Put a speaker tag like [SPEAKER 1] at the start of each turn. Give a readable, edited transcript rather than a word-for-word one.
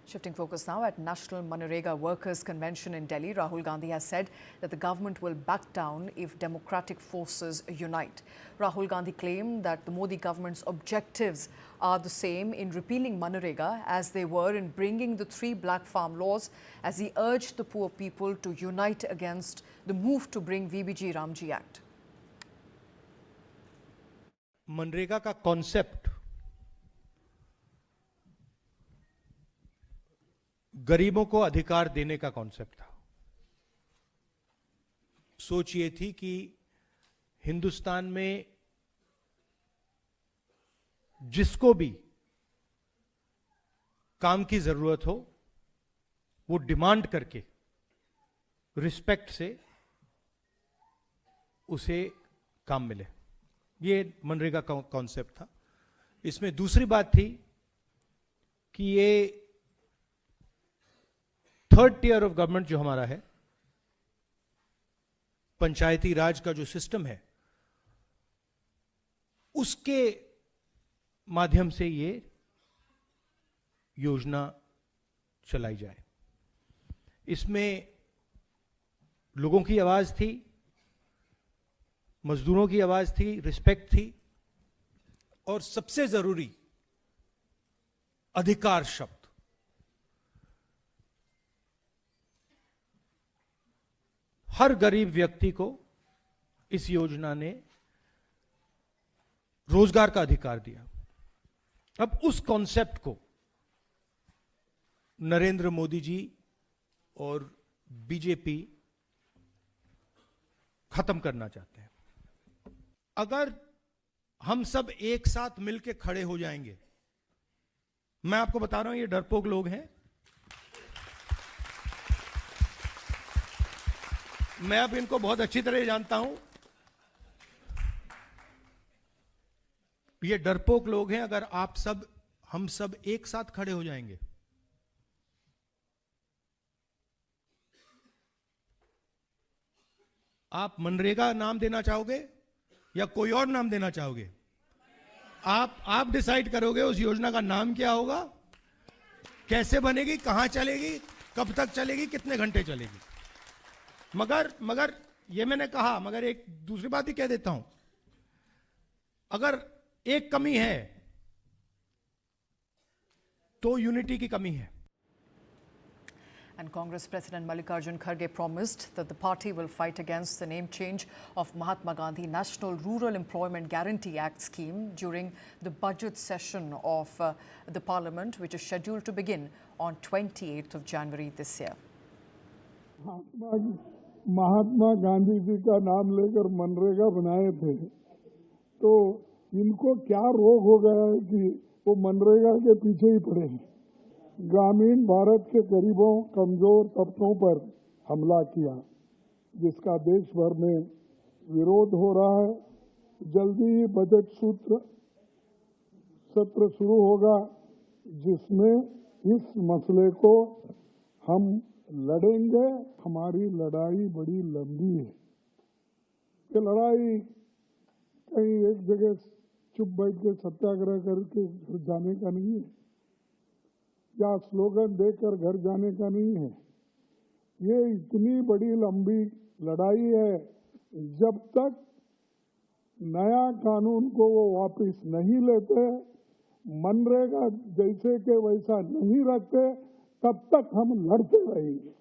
[SPEAKER 1] Shifting focus now at National Manrega Workers' Convention in Delhi, Rahul Gandhi has said that the government will back down if democratic forces unite. Rahul Gandhi claimed that the Modi government's objectives are the same in repealing Manrega as they were in bringing the 3 black farm laws, as he urged the poor people to unite against the move to bring VBG Ramji Act.
[SPEAKER 2] MNREGA का concept गरीबों को अधिकार देने का concept था। सोच ये थी कि हिंदुस्तान में जिसको भी काम की जरूरत हो वो डिमांड करके रिस्पेक्ट से उसे काम मिले, ये मनरेगा का कॉन्सेप्ट था। इसमें दूसरी बात थी कि ये 3rd टियर ऑफ गवर्नमेंट जो हमारा है, पंचायती राज का जो सिस्टम है, उसके माध्यम से ये योजना चलाई जाए। इसमें लोगों की आवाज थी, मजदूरों की आवाज थी, रिस्पेक्ट थी, और सबसे जरूरी अधिकार शब्द। हर गरीब व्यक्ति को इस योजना ने रोजगार का अधिकार दिया। अब उस कॉन्सेप्ट को नरेंद्र मोदी जी और बीजेपी खत्म करना चाहते हैं। अगर हम सब एक साथ मिलकर खड़े हो जाएंगे, मैं आपको बता रहा हूं ये डरपोक लोग हैं, मैं अब इनको बहुत अच्छी तरह जानता हूं, ये डरपोक लोग हैं। अगर हम सब एक साथ खड़े हो जाएंगे, आप मनरेगा नाम देना चाहोगे या कोई और नाम देना चाहोगे? आप डिसाइड करोगे उस योजना का नाम क्या होगा, कैसे बनेगी, कहां चलेगी, कब तक चलेगी, कितने घंटे चलेगी। मगर ये मैंने कहा, मगर एक दूसरी बात ही कह देता हूं, अगर एक कमी है तो यूनिटी की कमी है।
[SPEAKER 1] And Congress President Mallikarjun Kharge promised that the party will fight against the name change of Mahatma Gandhi National Rural Employment Guarantee Act scheme during the budget session of the Parliament, which is scheduled to begin on 28th of January this year.
[SPEAKER 3] Mahatma Gandhi ji का नाम लेकर मनरेगा बनाए थे, तो इनको क्या रोग हो गया है कि वो मनरेगा के पीछे ही पड़े हैं। ग्रामीण भारत के गरीबों, कमजोर तबकों पर हमला किया, जिसका देश भर में विरोध हो रहा है। जल्दी ही बजट सत्र शुरू होगा, जिसमें इस मसले को हम लड़ेंगे। हमारी लड़ाई बड़ी लंबी है। ये लड़ाई कहीं एक जगह चुप बैठ के सत्याग्रह करके घर जाने का नहीं है, या स्लोगन देकर घर जाने का नहीं है। ये इतनी बड़ी लंबी लड़ाई है, जब तक नया कानून को वो वापस नहीं लेते, मनरेगा जैसे के वैसा नहीं रखते, तब तक हम लड़ते रहेंगे।